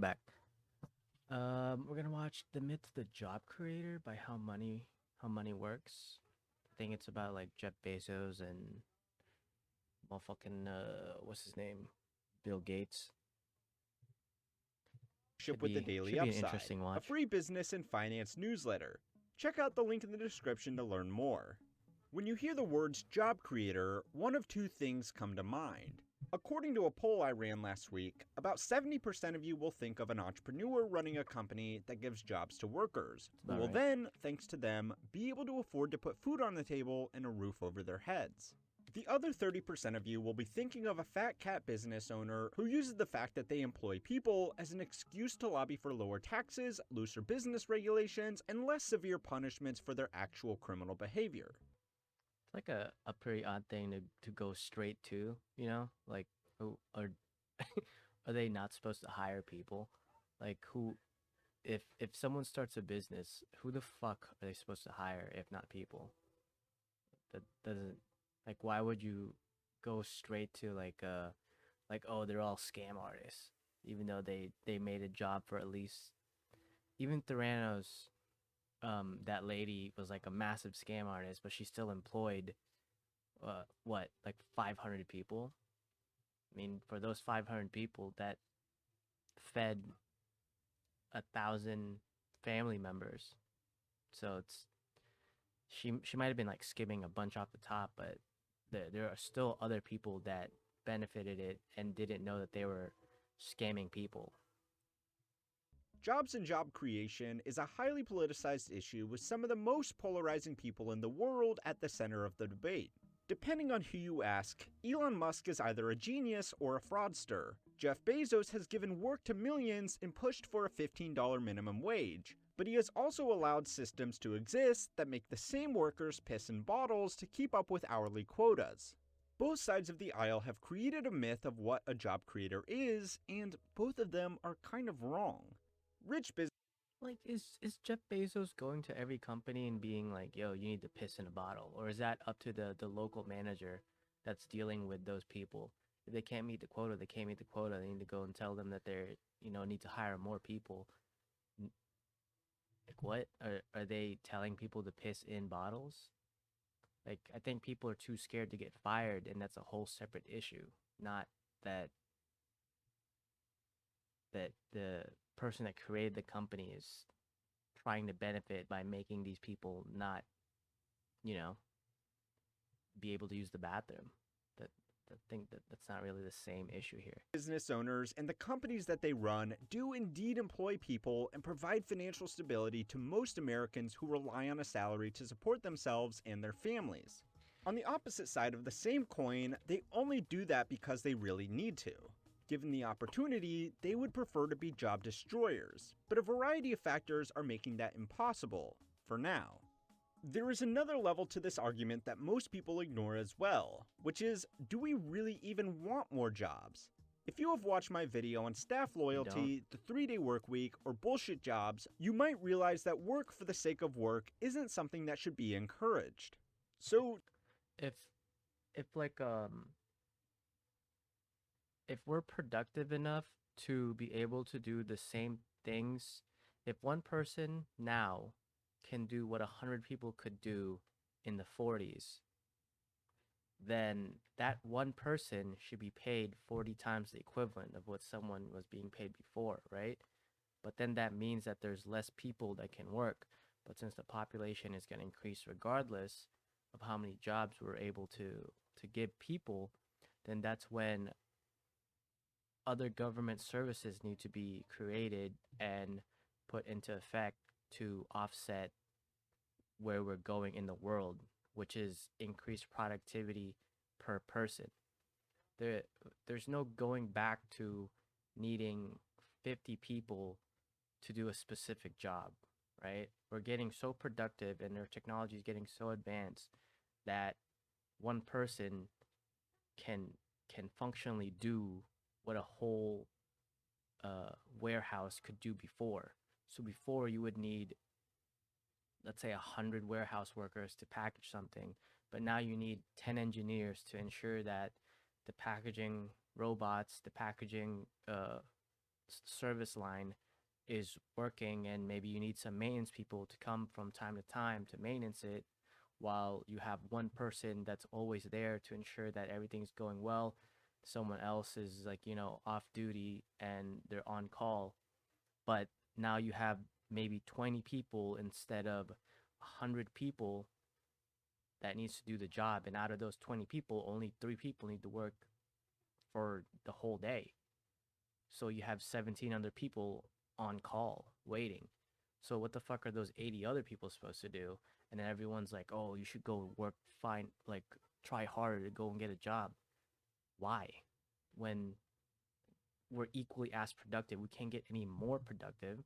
welcome back. We're gonna watch The Myth of the Job Creator by How Money Works. I think it's about like Jeff Bezos and motherfucking what's his name, Bill Gates. Should With the be Daily should be an Upside, interesting a watch. free business and finance newsletter. Check out the link in the description to learn more. When you hear the words job creator, one of two things come to mind. According to a poll I ran last week, about 70% of you will think of an entrepreneur running a company that gives jobs to workers, who About will right. then, thanks to them, be able to afford to put food on the table and a roof over their heads. The other 30% of you will be thinking of a fat cat business owner who uses the fact that they employ people as an excuse to lobby for lower taxes, looser business regulations, and less severe punishments for their actual criminal behavior. It's like a pretty odd thing to go straight to, like who are are they not supposed to hire people? Like who if someone starts a business, who the fuck are they supposed to hire if not people? That doesn't, like, why would you go straight to like, oh, they're all scam artists, even though they made a job for at least, even Theranos, that lady was like a massive scam artist, but she still employed what, like 500 people. I mean, for those 500 people, that fed 1,000 family members. So it's, she might have been like skimming a bunch off the top, but there are still other people that benefited it and didn't know that they were scamming people. Jobs and job creation is a highly politicized issue with some of the most polarizing people in the world at the center of the debate. Depending on who you ask, Elon Musk is either a genius or a fraudster. Jeff Bezos has given work to millions and pushed for a $15 minimum wage, but he has also allowed systems to exist that make the same workers piss in bottles to keep up with hourly quotas. Both sides of the aisle have created a myth of what a job creator is, and both of them are kind of wrong. Rich business Like, is Jeff Bezos going to every company and being like, "Yo, you need to piss in a bottle," or is that up to the local manager that's dealing with those people? If they can't meet the quota, they can't meet the quota. They need to go and tell them that they're, need to hire more people. Like, what are they telling people to piss in bottles? Like, I think people are too scared to get fired, and that's a whole separate issue. Not that the person that created the company is trying to benefit by making these people not, you know, be able to use the bathroom. That I think that's not really the same issue here. owners and the companies that they run do indeed employ people and provide financial stability to most Americans who rely on a salary to support themselves and their families. On the opposite side of the same coin, they only do that because they really need to. Given the opportunity, they would prefer to be job destroyers, but a variety of factors are making that impossible, for now. There is another level to this argument that most people ignore as well, which is, do we really even want more jobs? If you have watched my video on staff I don't. loyalty, the 3-day work week, or bullshit jobs, you might realize that work for the sake of work isn't something that should be encouraged. So, If if like if we're productive enough to be able to do the same things, if one person now can do what 100 people could do in the 40s, then that one person should be paid 40 times the equivalent of what someone was being paid before, right? But then that means that there's less people that can work. But since the population is going to increase regardless of how many jobs we're able to give people, then that's when other government services need to be created and put into effect to offset where we're going in the world, which is increased productivity per person. There, there's no going back to needing 50 people to do a specific job, right? We're getting so productive and our technology is getting so advanced that one person can can functionally do what a whole warehouse could do before. So before you would need, let's say, 100 warehouse workers to package something, but now you need 10 engineers to ensure that the packaging robots, the packaging service line is working and maybe you need some maintenance people to come from time to time to maintenance it, while you have one person that's always there to ensure that everything's going well. Someone else is like, off duty and they're on call. But now you have maybe 20 people instead of 100 people that needs to do the job. And out of those 20 people, only 3 people need to work for the whole day. So you have 17 other people on call waiting. So what the fuck are those 80 other people supposed to do? And then everyone's like, oh, you should go work, fine, like try harder to go and get a job. Why? When we're equally as productive, we can't get any more productive,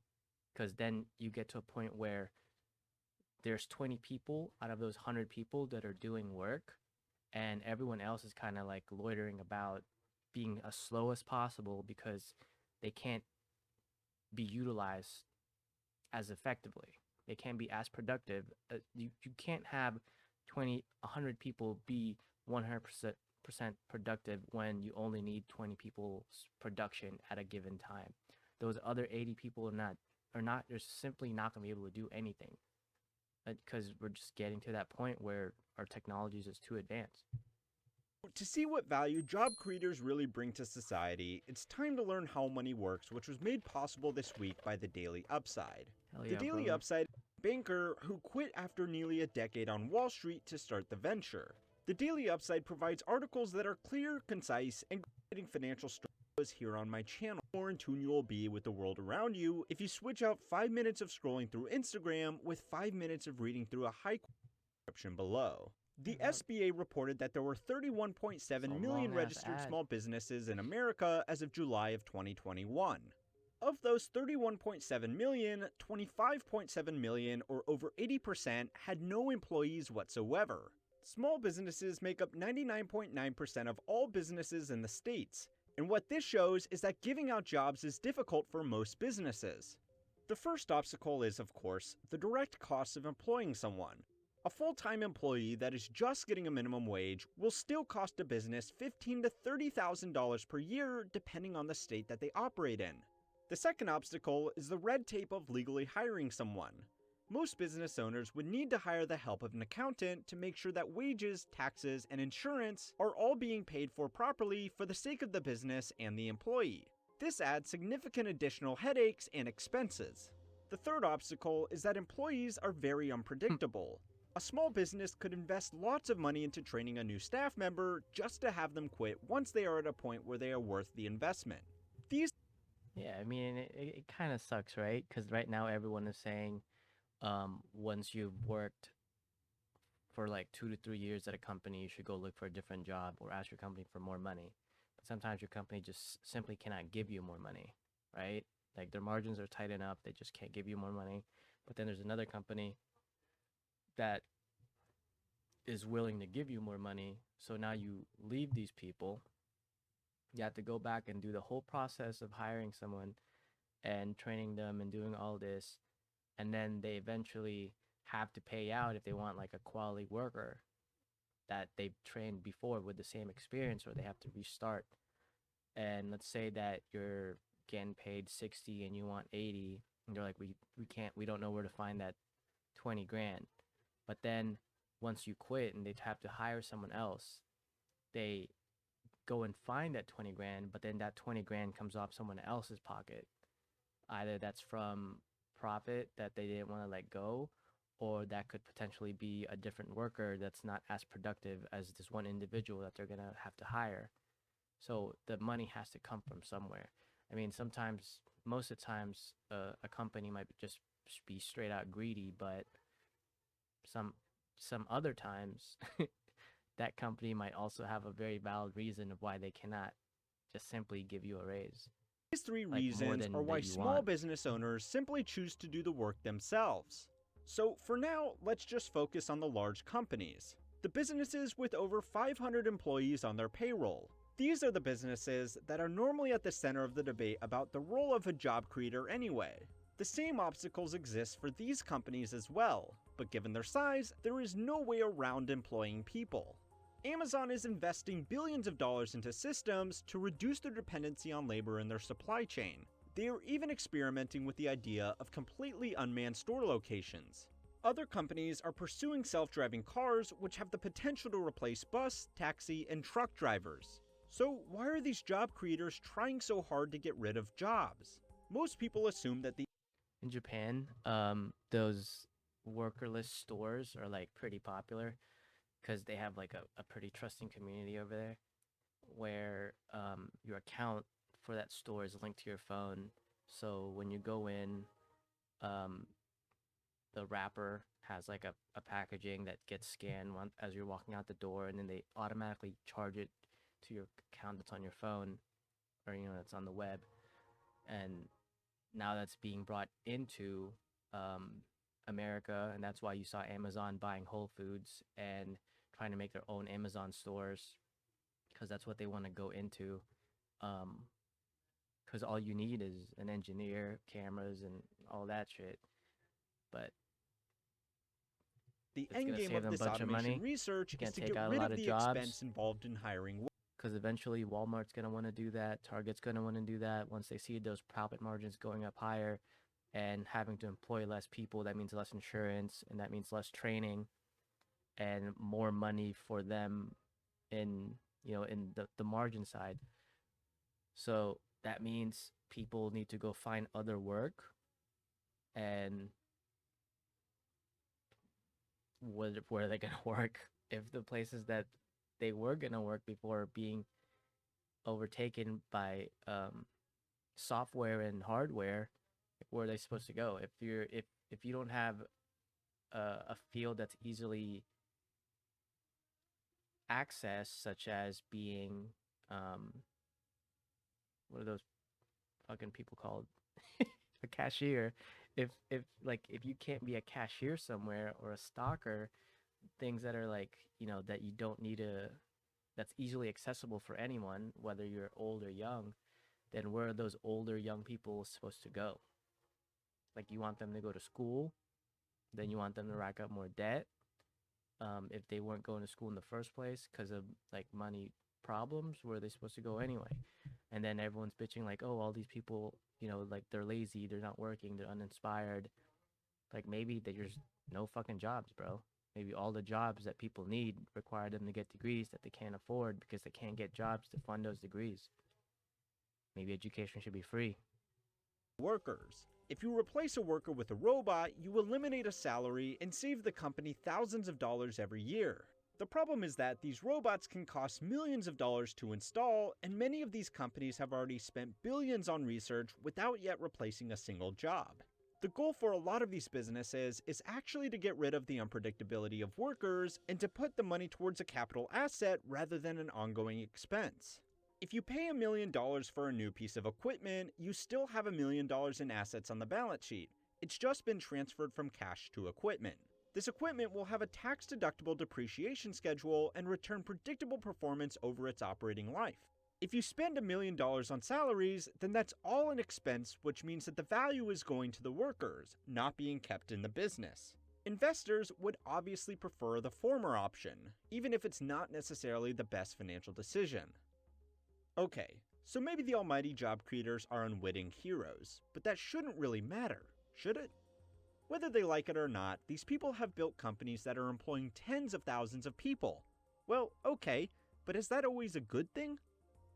because then you get to a point where there's 20 people out of those 100 people that are doing work, and everyone else is kind of like loitering about, being as slow as possible because they can't be utilized as effectively. They can't be as productive. You can't have 100 people be 100% productive when you only need 20 people's production at a given time. Those other 80 people they're simply not going to be able to do anything, because we're just getting to that point where our technology is just too advanced. To see what value job creators really bring to society, it's time to learn how money works, which was made possible this week by the Daily Upside. Hell yeah, the Daily brother. Upside is a banker who quit after nearly a decade on Wall Street to start the venture. The Daily Upside provides articles that are clear, concise, and creating financial strategies here on my channel. More in tune you will be with the world around you if you switch out 5 minutes of scrolling through Instagram with 5 minutes of reading through a high-quality description below. The SBA reported that there were 31.7 million registered small businesses in America as of July of 2021. Of those 31.7 million, 25.7 million, or over 80%, had no employees whatsoever. Small businesses make up 99.9% of all businesses in the States, and what this shows is that giving out jobs is difficult for most businesses. The first obstacle is, of course, the direct cost of employing someone. A full-time employee that is just getting a minimum wage will still cost a business $15,000 to $30,000 per year, depending on the state that they operate in. The second obstacle is the red tape of legally hiring someone. Most business owners would need to hire the help of an accountant to make sure that wages, taxes, and insurance are all being paid for properly for the sake of the business and the employee. This adds significant additional headaches and expenses. The third obstacle is that employees are very unpredictable. A small business could invest lots of money into training a new staff member just to have them quit once they are at a point where they are worth the investment. Yeah, I mean, it kind of sucks, right? Because right now everyone is saying, once you've worked for like 2 to 3 years at a company, you should go look for a different job or ask your company for more money. But sometimes your company just simply cannot give you more money, right? Like their margins are tight enough, they just can't give you more money. But then there's another company that is willing to give you more money. So now you leave these people. You have to go back and do the whole process of hiring someone and training them and doing all this. And then they eventually have to pay out if they want like a quality worker that they've trained before with the same experience, or they have to restart. And let's say that you're getting paid 60 and you want 80, and they're like, we don't know where to find that 20 grand. But then once you quit and they have to hire someone else, they go and find that 20 grand, but then that 20 grand comes off someone else's pocket. Either that's from profit that they didn't want to let go, or that could potentially be a different worker that's not as productive as this one individual that they're going to have to hire. So the money has to come from somewhere. I mean, most of the times, a company might just be straight out greedy, but some other times that company might also have a very valid reason of why they cannot just simply give you a raise. These three reasons are why small business owners simply choose to do the work themselves. So for now, let's just focus on the large companies. The businesses with over 500 employees on their payroll. These are the businesses that are normally at the center of the debate about the role of a job creator anyway. The same obstacles exist for these companies as well, but given their size, there is no way around employing people. Amazon is investing billions of dollars into systems to reduce their dependency on labor in their supply chain. They are even experimenting with the idea of completely unmanned store locations. Other companies are pursuing self-driving cars which have the potential to replace bus, taxi, and truck drivers. So why are these job creators trying so hard to get rid of jobs? Most people assume that In Japan, those workerless stores are like pretty popular because they have like a pretty trusting community over there where your account for that store is linked to your phone. So when you go in, um, the wrapper has like a packaging that gets scanned as you're walking out the door, and then they automatically charge it to your account that's on your phone, or that's on the web. And now that's being brought into America, and that's why you saw Amazon buying Whole Foods and trying to make their own Amazon stores, because that's what they want to go into. Because all you need is an engineer, cameras, and all that shit. But the it's gonna endgame save of them a this bunch of automation money. research It's is to gonna take get out a rid lot of of the jobs. expense involved in hiring. Because eventually Walmart's going to want to do that. Target's going to want to do that. Once they see those profit margins going up higher and having to employ less people, that means less insurance, and that means less training and more money for them in, in the margin side. So that means people need to go find other work, and where are they going to work if the places that they were going to work before are being overtaken by software and hardware? Where are they supposed to go? If you don't have a field that's easily accessed, such as being what are those fucking people called? A cashier. If you can't be a cashier somewhere, or a stocker, things that are like, that you don't need that's easily accessible for anyone, whether you're old or young, then where are those older young people supposed to go? Like, you want them to go to school, then you want them to rack up more debt, if they weren't going to school in the first place because of like money problems. Where are they supposed to go anyway? And then everyone's bitching like, oh, all these people, like, they're lazy, they're not working, they're uninspired. Like, maybe there's no fucking jobs, bro. Maybe all the jobs that people need require them to get degrees that they can't afford because they can't get jobs to fund those degrees. Maybe education should be free. Workers. If you replace a worker with a robot, you eliminate a salary and save the company thousands of dollars every year. The problem is that these robots can cost millions of dollars to install, and many of these companies have already spent billions on research without yet replacing a single job. The goal for a lot of these businesses is actually to get rid of the unpredictability of workers and to put the money towards a capital asset rather than an ongoing expense. If you pay $1 million for a new piece of equipment, you still have $1 million in assets on the balance sheet. It's just been transferred from cash to equipment. This equipment will have a tax-deductible depreciation schedule and return predictable performance over its operating life. If you spend $1 million on salaries, then that's all an expense, which means that the value is going to the workers, not being kept in the business. Investors would obviously prefer the former option, even if it's not necessarily the best financial decision. Okay, so maybe the almighty job creators are unwitting heroes, but that shouldn't really matter, should it? Whether they like it or not, these people have built companies that are employing tens of thousands of people. Well, okay, but is that always a good thing?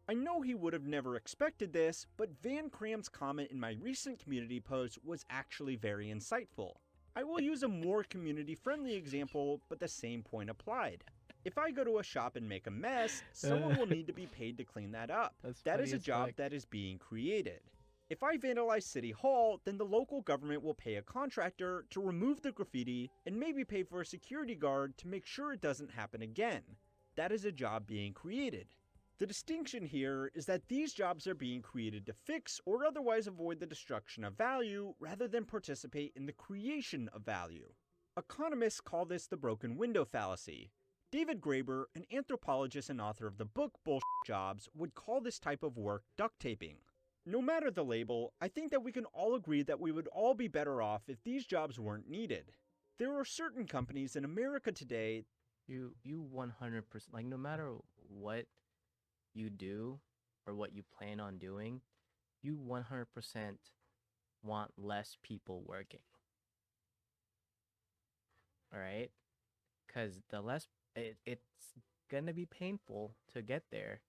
I know he would have never expected this, but Van Cram's comment in my recent community post was actually very insightful. I will use a more community-friendly example, but the same point applied. If I go to a shop and make a mess, someone will need to be paid to clean that up. That is a job that is being created. If I vandalize City Hall, then the local government will pay a contractor to remove the graffiti and maybe pay for a security guard to make sure it doesn't happen again. That is a job being created. The distinction here is that these jobs are being created to fix or otherwise avoid the destruction of value rather than participate in the creation of value. Economists call this the broken window fallacy. David Graeber, an anthropologist and author of the book Bullshit Jobs, would call this type of work duct taping. No matter the label, I think that we can all agree that we would all be better off if these jobs weren't needed. There are certain companies in America today. You 100%, like, no matter what you do or what you plan on doing, you 100% want less people working, all right? Because the less it's gonna be painful to get there,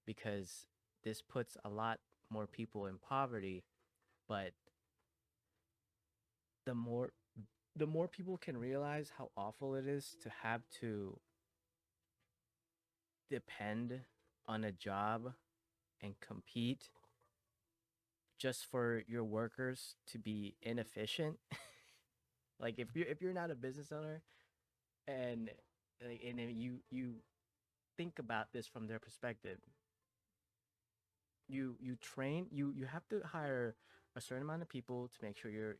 because this puts a lot more people in poverty. But the more the more people can realize how awful it is to have to depend on a job and compete just for your workers to be inefficient. Like if you're not a business owner, and and then you think about this from their perspective, you train, you have to hire a certain amount of people to make sure your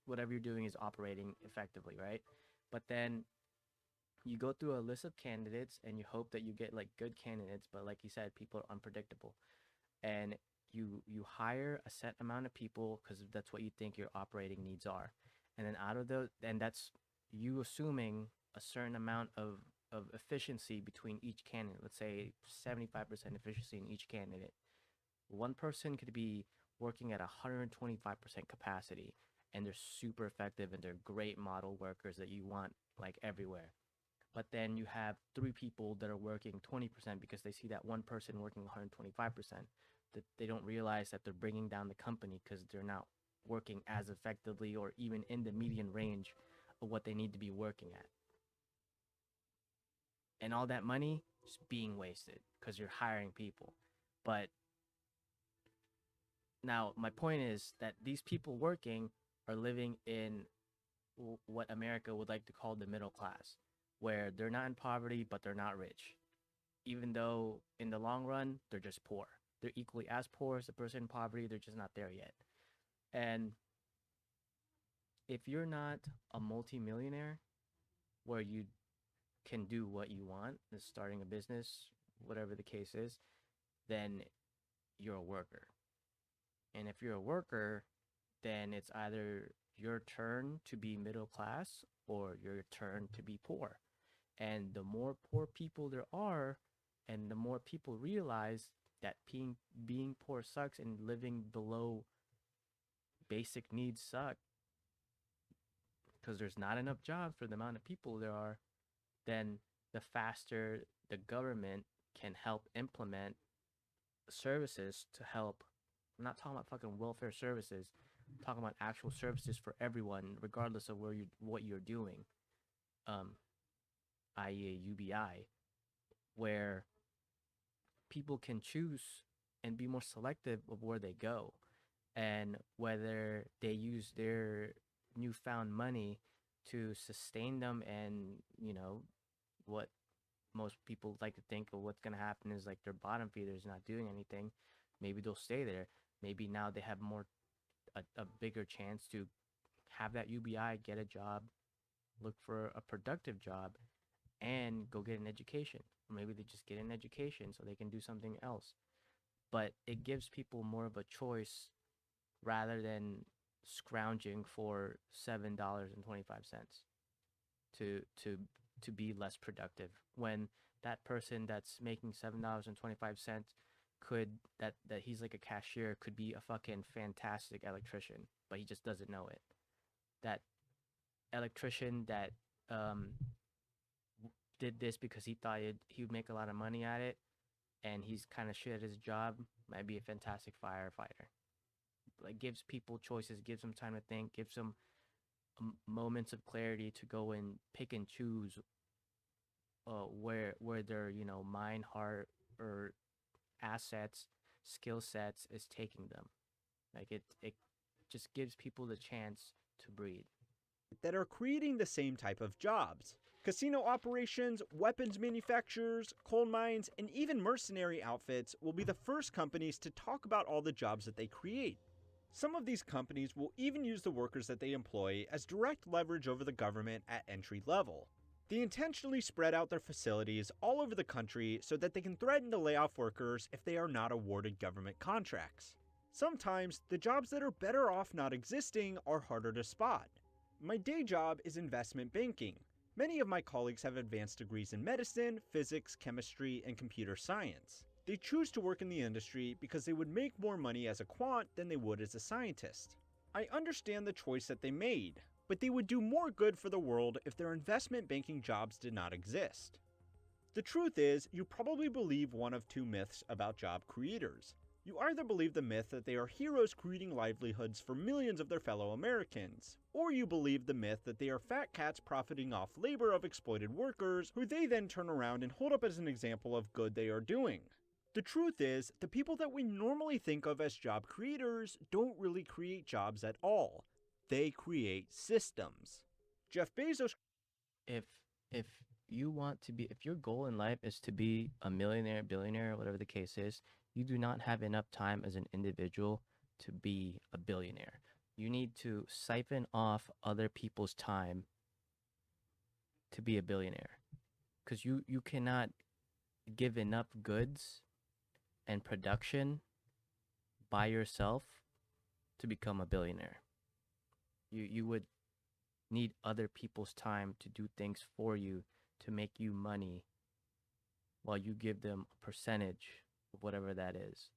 whatever you're doing is operating effectively, right? But then you go through a list of candidates and you hope that you get like good candidates, but like you said, people are unpredictable. And you hire a set amount of people because that's what you think your operating needs are. And then out of those, and that's you assuming a certain amount of efficiency between each candidate. Let's say 75% efficiency in each candidate. One person could be working at 125% capacity, and they're super effective and they're great model workers that you want like everywhere. But then you have three people that are working 20% because they see that one person working 125%, that they don't realize that they're bringing down the company because they're not working as effectively or even in the median range of what they need to be working at. And all that money is being wasted because you're hiring people. But now my point is that these people working are living in what America would like to call the middle class, where they're not in poverty, but they're not rich. Even though in the long run, they're just poor. They're equally as poor as the person in poverty, they're just not there yet. And if you're not a multimillionaire where you can do what you want, is starting a business, whatever the case is, then you're a worker. And if you're a worker, then it's either your turn to be middle class or your turn to be poor. And the more poor people there are, and the more people realize that being poor sucks and living below basic needs suck because there's not enough jobs for the amount of people there are, then the faster the government can help implement services to help. I'm not talking about fucking welfare services. I'm talking about actual services for everyone, regardless of what you're doing. Um, i.e., a UBI, where people can choose and be more selective of where they go, and whether they use their newfound money to sustain them. And what most people like to think of what's going to happen is like their bottom feeders not doing anything. Maybe they'll stay there. Maybe now they have a bigger chance to have that UBI, get a job, look for a productive job, and go get an education. Or maybe they just get an education so they can do something else. But it gives people more of a choice rather than scrounging for $7.25 to be less productive, when that person that's making $7.25 could that he's like a cashier, could be a fucking fantastic electrician, but he just doesn't know it. That electrician that um did this because he thought he would make a lot of money at it, and he's kind of shit at his job, might be a fantastic firefighter. Like, gives people choices, gives them time to think, gives them moments of clarity to go and pick and choose where their mind, heart, or assets, skill sets is taking them. Like, it just gives people the chance to breathe. That are creating the same type of jobs. Casino operations, weapons manufacturers, coal mines, and even mercenary outfits will be the first companies to talk about all the jobs that they create. Some of these companies will even use the workers that they employ as direct leverage over the government at entry level. They intentionally spread out their facilities all over the country so that they can threaten to lay off workers if they are not awarded government contracts. Sometimes, the jobs that are better off not existing are harder to spot. My day job is investment banking. Many of my colleagues have advanced degrees in medicine, physics, chemistry, and computer science. They choose to work in the industry because they would make more money as a quant than they would as a scientist. I understand the choice that they made, but they would do more good for the world if their investment banking jobs did not exist. The truth is, you probably believe one of two myths about job creators. You either believe the myth that they are heroes creating livelihoods for millions of their fellow Americans, or you believe the myth that they are fat cats profiting off labor of exploited workers who they then turn around and hold up as an example of good they are doing. The truth is, the people that we normally think of as job creators don't really create jobs at all. They create systems. Jeff Bezos. If if you want to be, if your goal in life is to be a millionaire, billionaire, whatever the case is, you do not have enough time as an individual to be a billionaire. You need to siphon off other people's time to be a billionaire, because you cannot give enough goods and production by yourself to become a billionaire. You would need other people's time to do things for you to make you money, while you give them a percentage of whatever that is.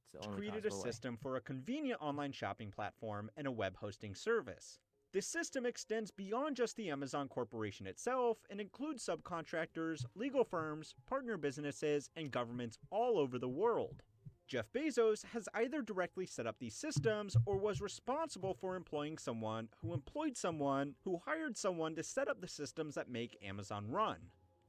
It's the only Created a possible way. system for a convenient online shopping platform and a web hosting service. This system extends beyond just the Amazon corporation itself and includes subcontractors, legal firms, partner businesses, and governments all over the world. Jeff Bezos has either directly set up these systems or was responsible for employing someone who hired someone to set up the systems that make Amazon run.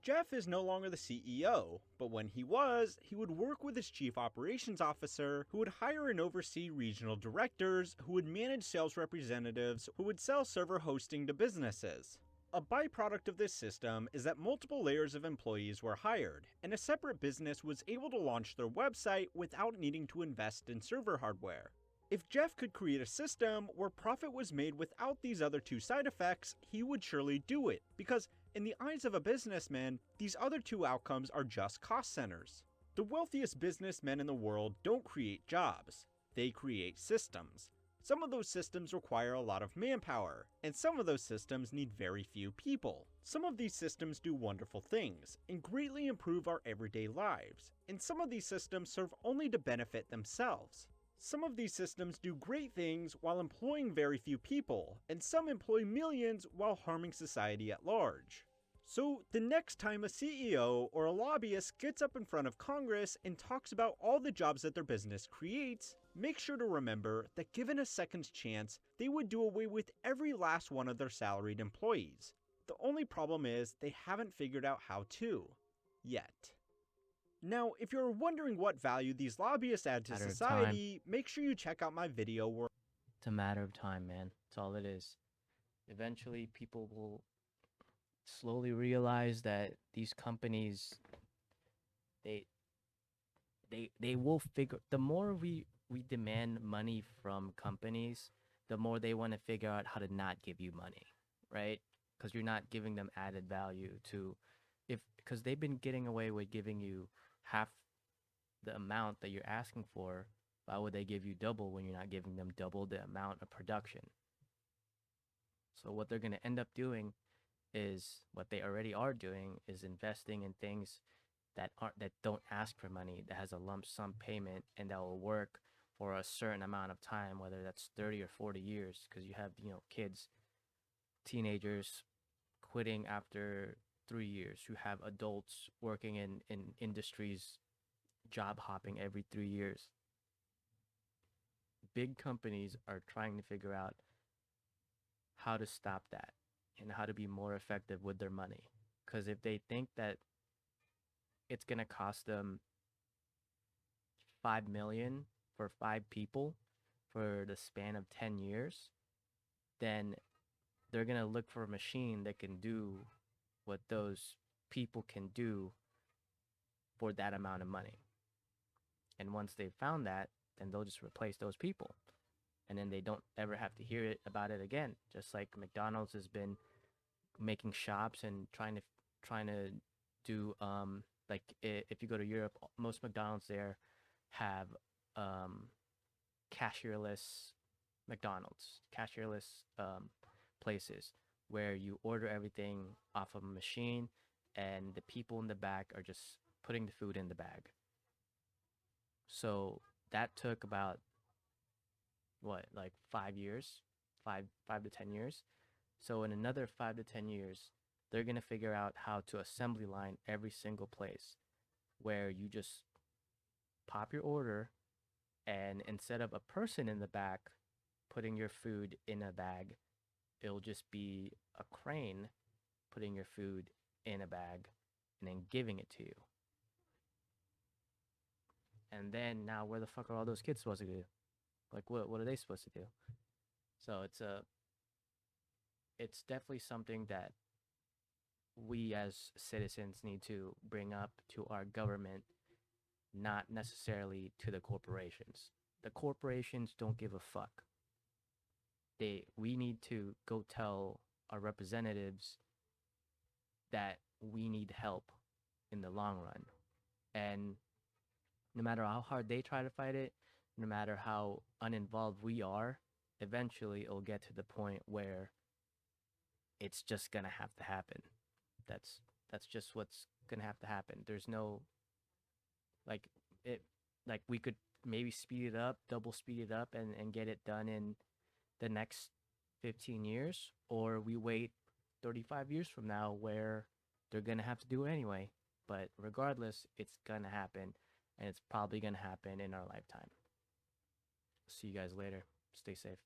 Jeff is no longer the CEO, but when he was, he would work with his chief operations officer, who would hire and oversee regional directors, who would manage sales representatives, who would sell server hosting to businesses. A byproduct of this system is that multiple layers of employees were hired, and a separate business was able to launch their website without needing to invest in server hardware. If Jeff could create a system where profit was made without these other two side effects, he would surely do it, because in the eyes of a businessman, these other two outcomes are just cost centers. The wealthiest businessmen in the world don't create jobs, they create systems. Some of those systems require a lot of manpower, and some of those systems need very few people. Some of these systems do wonderful things, and greatly improve our everyday lives, and some of these systems serve only to benefit themselves. Some of these systems do great things while employing very few people, and some employ millions while harming society at large. So the next time a CEO or a lobbyist gets up in front of Congress and talks about all the jobs that their business creates, make sure to remember that given a second chance, they would do away with every last one of their salaried employees. The only problem is they haven't figured out how to. Yet. Now, if you're wondering what value these lobbyists add to Matter of society, make sure you check out my video where It's a matter of time, man. That's all it is. Eventually, people will slowly realize that these companies, they they will figure. The more we demand money from companies, the more they want to figure out how to not give you money, right? Because you're not giving them added value to, if because they've been getting away with giving you half the amount that you're asking for. Why would they give you double when you're not giving them double the amount of production? So what they're going to end up doing is what they already are doing, is investing in things that don't ask for money, that has a lump sum payment, and that will work for a certain amount of time, whether that's 30 or 40 years, because you have, kids, teenagers quitting after 3 years. You have adults working in industries, job hopping every 3 years. Big companies are trying to figure out how to stop that and how to be more effective with their money. Because if they think that it's going to cost them 5 million for 5 people for the span of 10 years, then they're going to look for a machine that can do what those people can do for that amount of money. And once they've found that, then they'll just replace those people. And then they don't ever have to hear about it again. Just like McDonald's has been making shops and trying to do like if you go to Europe, most McDonald's there have cashierless places where you order everything off of a machine and the people in the back are just putting the food in the bag. So that took about what, like 5 years, 5 to 10 years. So in another 5 to 10 years, they're gonna figure out how to assembly line every single place where you just pop your order, and instead of a person in the back putting your food in a bag, it'll just be a crane putting your food in a bag and then giving it to you. And then now where the fuck are all those kids supposed to do? Like what are they supposed to do? So it's definitely something that we as citizens need to bring up to our government, not necessarily to the corporations. The corporations don't give a fuck. We need to go tell our representatives that we need help in the long run. And no matter how hard they try to fight it, no matter how uninvolved we are, eventually it'll get to the point where it's just gonna have to happen. That's just what's gonna have to happen. There's no, like, it, like, we could maybe speed it up, double speed it up, and get it done in the next 15 years, or we wait 35 years from now where they're gonna have to do it anyway. But regardless, it's gonna happen, and it's probably gonna happen in our lifetime. See you guys later. Stay safe.